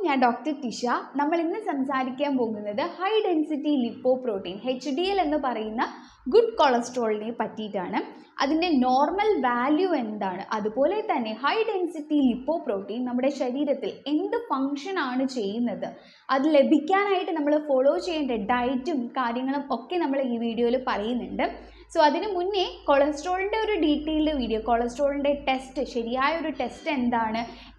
ഞാൻ ഡോക്ടർ ടിഷ. നമ്മൾ ഇന്ന് സംസാരിക്കാൻ പോകുന്നത് ഹൈ ഡെൻസിറ്റി ലിപ്പോപ്രോട്ടീൻ HDL എന്ന് പറയുന്ന ഗുഡ് കൊളസ്ട്രോളിനെ പറ്റിയിട്ടാണ്. അതിൻ്റെ നോർമൽ വാല്യൂ എന്താണ്, അതുപോലെ തന്നെ ഹൈ ഡെൻസിറ്റി ലിപ്പോപ്രോട്ടീൻ നമ്മുടെ ശരീരത്തിൽ എന്ത് ഫങ്ഷൻ ആണ് ചെയ്യുന്നത്, അത് ലഭിക്കാനായിട്ട് നമ്മൾ ഫോളോ ചെയ്യേണ്ട ഡയറ്റും കാര്യങ്ങളും ഒക്കെ നമ്മൾ ഈ വീഡിയോയിൽ പറയുന്നുണ്ട്. സോ അതിന് മുന്നേ കൊളസ്ട്രോളിൻ്റെ ഒരു ഡീറ്റെയിൽഡ് വീഡിയോ, കൊളസ്ട്രോളിൻ്റെ ടെസ്റ്റ്, ശരിയായ ഒരു ടെസ്റ്റ്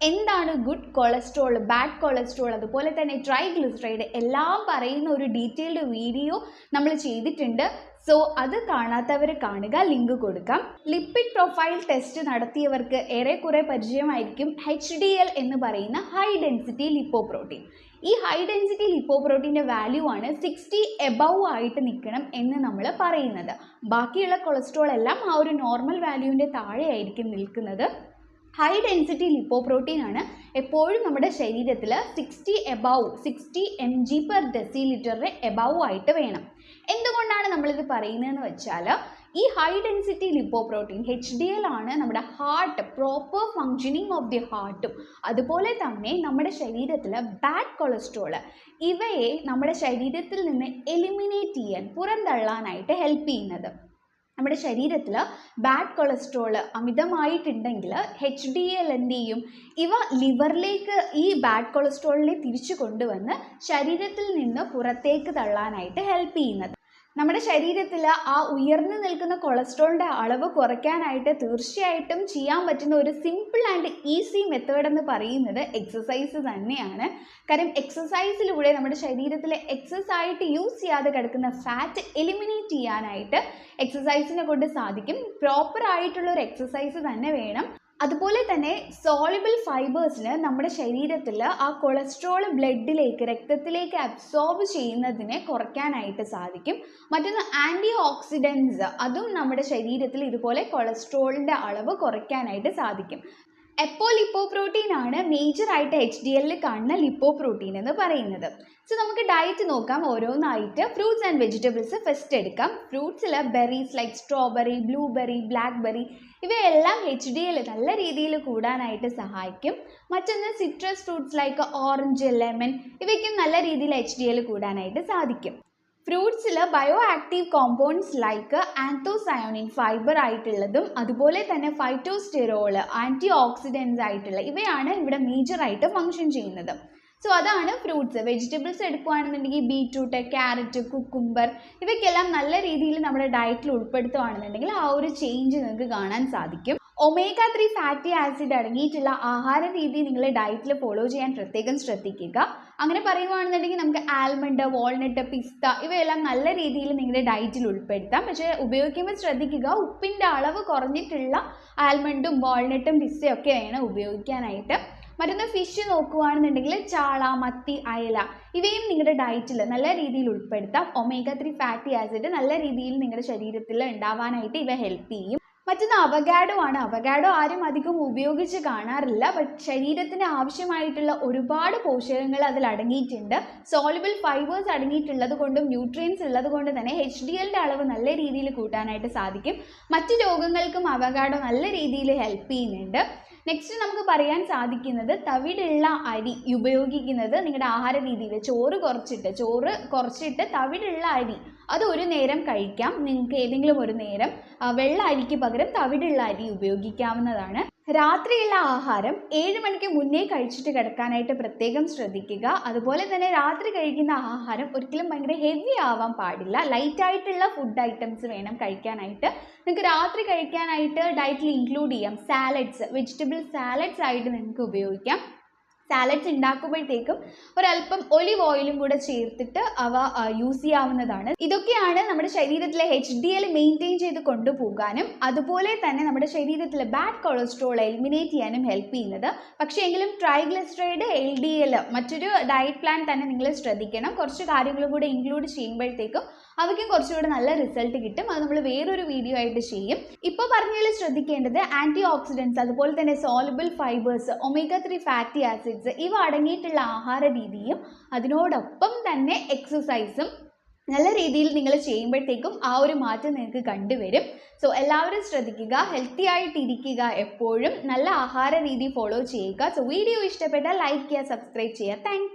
എന്താണ് ഗുഡ് കൊളസ്ട്രോൾ, ബാഡ് കൊളസ്ട്രോൾ, അതുപോലെ തന്നെ ട്രൈഗ്ലിസറൈഡ് എല്ലാം പറയുന്ന ഒരു ഡീറ്റെയിൽഡ് വീഡിയോ നമ്മൾ ചെയ്തിട്ടുണ്ട്. സോ അത് കാണാത്തവർ കാണുക, ലിങ്ക് കൊടുക്കാം. ലിപ്പിഡ് പ്രൊഫൈൽ ടെസ്റ്റ് നടത്തിയവർക്ക് ഏറെക്കുറെ പരിചയമായിരിക്കും HDL എന്ന് പറയുന്ന ഹൈ ഡെൻസിറ്റി ലിപ്പോപ്രോട്ടീൻ. ഈ ഹൈ ഡെൻസിറ്റി ലിപ്പോപ്രോട്ടീൻ്റെ വാല്യൂ ആണ് 60 എബവ് ആയിട്ട് നിൽക്കണം എന്ന് നമ്മൾ പറയുന്നത്. ബാക്കിയുള്ള കൊളസ്ട്രോൾ എല്ലാം ആ ഒരു നോർമൽ വാല്യൂവിൻ്റെ താഴെയായിരിക്കും നിൽക്കുന്നത്. ഹൈ ഡെൻസിറ്റി ലിപ്പോപ്രോട്ടീൻ ആണ് എപ്പോഴും നമ്മുടെ ശരീരത്തിൽ 60 mg/dL എബവ് ആയിട്ട് വേണം. എന്തുകൊണ്ടാണ് നമ്മളിത് പറയുന്നതെന്ന് വെച്ചാൽ, ഈ ഹൈ ഡെൻസിറ്റി ലിപ്പോപ്രോട്ടീൻ HDL ആണ് നമ്മുടെ heart, proper functioning of the ഹാർട്ടും അതുപോലെ തന്നെ നമ്മുടെ ശരീരത്തിൽ ബാഡ് കൊളസ്ട്രോൾ ഇവയെ നമ്മുടെ ശരീരത്തിൽ നിന്ന് എലിമിനേറ്റ് ചെയ്യാൻ, പുറന്തള്ളാനായിട്ട് ഹെൽപ്പ് ചെയ്യുന്നത്. നമ്മുടെ ശരീരത്തിൽ ബാഡ് കൊളസ്ട്രോൾ അമിതമായിട്ടുണ്ടെങ്കിൽ HDL എന്ത് ചെയ്യും, ഇവ ലിവറിലേക്ക് ഈ ബാഡ് കൊളസ്ട്രോളിനെ തിരിച്ചു കൊണ്ടുവന്ന് ശരീരത്തിൽ നിന്ന് പുറത്തേക്ക് തള്ളാനായിട്ട് ഹെൽപ്പ് ചെയ്യുന്നത്. നമ്മുടെ ശരീരത്തിൽ ആ ഉയർന്നു നിൽക്കുന്ന കൊളസ്ട്രോളിൻ്റെ അളവ് കുറയ്ക്കാനായിട്ട് തീർച്ചയായിട്ടും ചെയ്യാൻ പറ്റുന്ന ഒരു സിമ്പിൾ ആൻഡ് ഈസി മെത്തേഡ് എന്ന് പറയുന്നത് എക്സസൈസ് തന്നെയാണ്. കാരണം എക്സസൈസിലൂടെ നമ്മുടെ ശരീരത്തിൽ എക്സസ് ആയിട്ട് യൂസ് ചെയ്യാതെ കിടക്കുന്ന ഫാറ്റ് എലിമിനേറ്റ് ചെയ്യാനായിട്ട് എക്സസൈസിനെ കൊണ്ട് സാധിക്കും. പ്രോപ്പർ ആയിട്ടുള്ള ഒരു എക്സസൈസ് തന്നെ വേണം. അതുപോലെ തന്നെ സോളിബിൾ ഫൈബേഴ്സിന് നമ്മുടെ ശരീരത്തിൽ ആ കൊളസ്ട്രോൾ ബ്ലഡിലേക്ക്, രക്തത്തിലേക്ക് അബ്സോർബ് ചെയ്യുന്നതിനെ കുറയ്ക്കാനായിട്ട് സാധിക്കും. മറ്റൊന്ന് ആൻറ്റി ഓക്സിഡൻസ്, അതും നമ്മുടെ ശരീരത്തിൽ ഇതുപോലെ കൊളസ്ട്രോളിൻ്റെ അളവ് കുറയ്ക്കാനായിട്ട് സാധിക്കും. ലിപ്പോപ്രോട്ടീൻ ആണ് മേജറായിട്ട് HDL കാണുന്ന ലിപ്പോപ്രോട്ടീൻ എന്ന് പറയുന്നത്. സോ നമുക്ക് ഡയറ്റ് നോക്കാം ഓരോന്നായിട്ട്. ഫ്രൂട്ട്സ് ആൻഡ് വെജിറ്റബിൾസ് ഫസ്റ്റ് എടുക്കാം. ഫ്രൂട്ട്സിൽ berries like strawberry, blueberry, blackberry ഇവയെല്ലാം HDL നല്ല രീതിയിൽ കൂടാനായിട്ട് സഹായിക്കും. മറ്റൊന്ന് citrus fruits like orange, lemon ഇവയ്ക്കും നല്ല രീതിയിൽ HDL കൂടാനായിട്ട് സാധിക്കും. ഫ്രൂട്ട്സിൽ bioactive compounds like anthocyanin fibre ആയിട്ടുള്ളതും അതുപോലെ തന്നെ ഫൈറ്റോസ്റ്റിറോൾ, ആൻറ്റി ഓക്സിഡൻസ് ആയിട്ടുള്ള ഇവയാണ് ഇവിടെ മേജറായിട്ട് ഫങ്ഷൻ ചെയ്യുന്നത്. സോ അതാണ് ഫ്രൂട്ട്സ്. വെജിറ്റബിൾസ് എടുക്കുകയാണെന്നുണ്ടെങ്കിൽ ബീറ്റ്റൂട്ട്, ക്യാരറ്റ്, കുക്കുംബർ ഇവയ്ക്കെല്ലാം നല്ല രീതിയിൽ നമ്മുടെ ഡയറ്റിൽ ഉൾപ്പെടുത്തുകയാണെന്നുണ്ടെങ്കിൽ ആ ഒരു ചേഞ്ച് നിങ്ങൾക്ക് കാണാൻ സാധിക്കും. omega-3 ഫാറ്റി ആസിഡ് അടങ്ങിയിട്ടുള്ള ആഹാര രീതി നിങ്ങൾ ഡയറ്റിൽ ഫോളോ ചെയ്യാൻ പ്രത്യേകം ശ്രദ്ധിക്കുക. അങ്ങനെ പറയുകയാണെന്നുണ്ടെങ്കിൽ നമുക്ക് ആൽമണ്ട്, വാൾനട്ട്, പിസ്ത ഇവയെല്ലാം നല്ല രീതിയിൽ നിങ്ങളുടെ ഡയറ്റിൽ ഉൾപ്പെടുത്താം. പക്ഷേ ഉപയോഗിക്കുമ്പോൾ ശ്രദ്ധിക്കുക, ഉപ്പിൻ്റെ അളവ് കുറഞ്ഞിട്ടുള്ള ആൽമണ്ടും വാൾനട്ടും പിസ്തയും ഒക്കെ വേണം ഉപയോഗിക്കാനായിട്ട്. മറ്റൊന്ന് ഫിഷ് നോക്കുകയാണെന്നുണ്ടെങ്കിൽ ചാള, മത്തി, അയല ഇവയും നിങ്ങളുടെ ഡയറ്റിൽ നല്ല രീതിയിൽ ഉൾപ്പെടുത്താം. omega-3 ഫാറ്റി ആസിഡ് നല്ല രീതിയിൽ നിങ്ങളുടെ ശരീരത്തിൽ ഉണ്ടാവാനായിട്ട് ഇവ ഹെൽപ്പ് ചെയ്യും. മറ്റൊന്ന് അവഗാഡോ ആണ്. അവഗാഡോ ആരും അധികം ഉപയോഗിച്ച് കാണാറില്ല, ബട്ട് ശരീരത്തിന് ആവശ്യമായിട്ടുള്ള ഒരുപാട് പോഷകങ്ങൾ അതിൽ അടങ്ങിയിട്ടുണ്ട്. സോളിബിൾ ഫൈബേഴ്സ് അടങ്ങിയിട്ടുള്ളത് കൊണ്ടും ന്യൂട്രിയൻസ് ഉള്ളത് കൊണ്ട് തന്നെ HDLൻ്റെ അളവ് നല്ല രീതിയിൽ കൂട്ടാനായിട്ട് സാധിക്കും. മറ്റ് രോഗങ്ങൾക്കും അവഗാഡോ നല്ല രീതിയിൽ ഹെൽപ്പ് ചെയ്യുന്നുണ്ട്. നെക്സ്റ്റ് നമുക്ക് പറയാൻ സാധിക്കുന്നത് തവിടുള്ള അരി ഉപയോഗിക്കുന്നത് നിങ്ങളുടെ ആഹാര രീതിയിൽ ചോറ് കുറച്ചിട്ട് തവിടുള്ള അരി അത് ഒരു നേരം കഴിക്കാം. നിങ്ങൾക്ക് ഏതെങ്കിലും ഒരു നേരം വെള്ള അരിക്ക് പകരം തവിടുള്ള അരി ഉപയോഗിക്കാവുന്നതാണ്. രാത്രിയുള്ള ആഹാരം 7 മണിക്ക് മുന്നേ കഴിച്ചിട്ട് കിടക്കാനായിട്ട് പ്രത്യേകം ശ്രദ്ധിക്കുക. അതുപോലെ തന്നെ രാത്രി കഴിക്കുന്ന ആഹാരം ഒരിക്കലും ഭയങ്കര ഹെവി ആവാൻ പാടില്ല. ലൈറ്റായിട്ടുള്ള ഫുഡ് ഐറ്റംസ് വേണം കഴിക്കാനായിട്ട്. നിങ്ങൾക്ക് രാത്രി കഴിക്കാനായിട്ട് ഡയറ്റിൽ ഇൻക്ലൂഡ് ചെയ്യാം സാലഡ്സ്, വെജിറ്റബിൾ സാലഡ്സ് ആയിട്ട് നിങ്ങൾക്ക് ഉപയോഗിക്കാം. സാലഡ്സ് ഉണ്ടാക്കുമ്പോഴത്തേക്കും ഒരല്പം ഒലിവ് ഓയിലും കൂടെ ചേർത്തിട്ട് അവ യൂസ് ചെയ്യാവുന്നതാണ്. ഇതൊക്കെയാണ് നമ്മുടെ ശരീരത്തിലെ HDL മെയിൻറ്റെയിൻ ചെയ്ത് കൊണ്ടുപോകാനും അതുപോലെ തന്നെ നമ്മുടെ ശരീരത്തിലെ ബാഡ് കൊളസ്ട്രോൾ എലിമിനേറ്റ് ചെയ്യാനും ഹെൽപ്പ് ചെയ്യുന്നത്. പക്ഷേ എങ്കിലും ട്രൈഗ്ലിസറൈഡ്, LDL മറ്റൊരു ഡയറ്റ് പ്ലാൻ തന്നെ നിങ്ങൾ ശ്രദ്ധിക്കണം. കുറച്ച് കാര്യങ്ങളും കൂടെ ഇൻക്ലൂഡ് ചെയ്യുമ്പോഴത്തേക്കും അവയ്ക്കും കുറച്ചുകൂടെ നല്ല റിസൾട്ട് കിട്ടും. അത് നമ്മൾ വേറൊരു വീഡിയോ ആയിട്ട് ചെയ്യും. ഇപ്പോൾ പറഞ്ഞതിൽ ശ്രദ്ധിക്കേണ്ടത് ആൻറ്റി ഓക്സിഡൻസ്, അതുപോലെ തന്നെ soluble fibres, omega-3 fatty acids ഇവ അടങ്ങിയിട്ടുള്ള ആഹാര രീതിയും അതിനോടൊപ്പം തന്നെ എക്സസൈസും നല്ല രീതിയിൽ നിങ്ങൾ ചെയ്യുമ്പോഴത്തേക്കും ആ ഒരു മാറ്റം നിങ്ങൾക്ക് കണ്ടുവരും. സോ എല്ലാവരും ശ്രദ്ധിക്കുക, ഹെൽത്തി ആയിട്ടിരിക്കുക, എപ്പോഴും നല്ല ആഹാര രീതി ഫോളോ ചെയ്യുക. സോ വീഡിയോ ഇഷ്ടപ്പെട്ടാൽ ലൈക്ക് ചെയ്യുക, സബ്സ്ക്രൈബ് ചെയ്യുക. താങ്ക്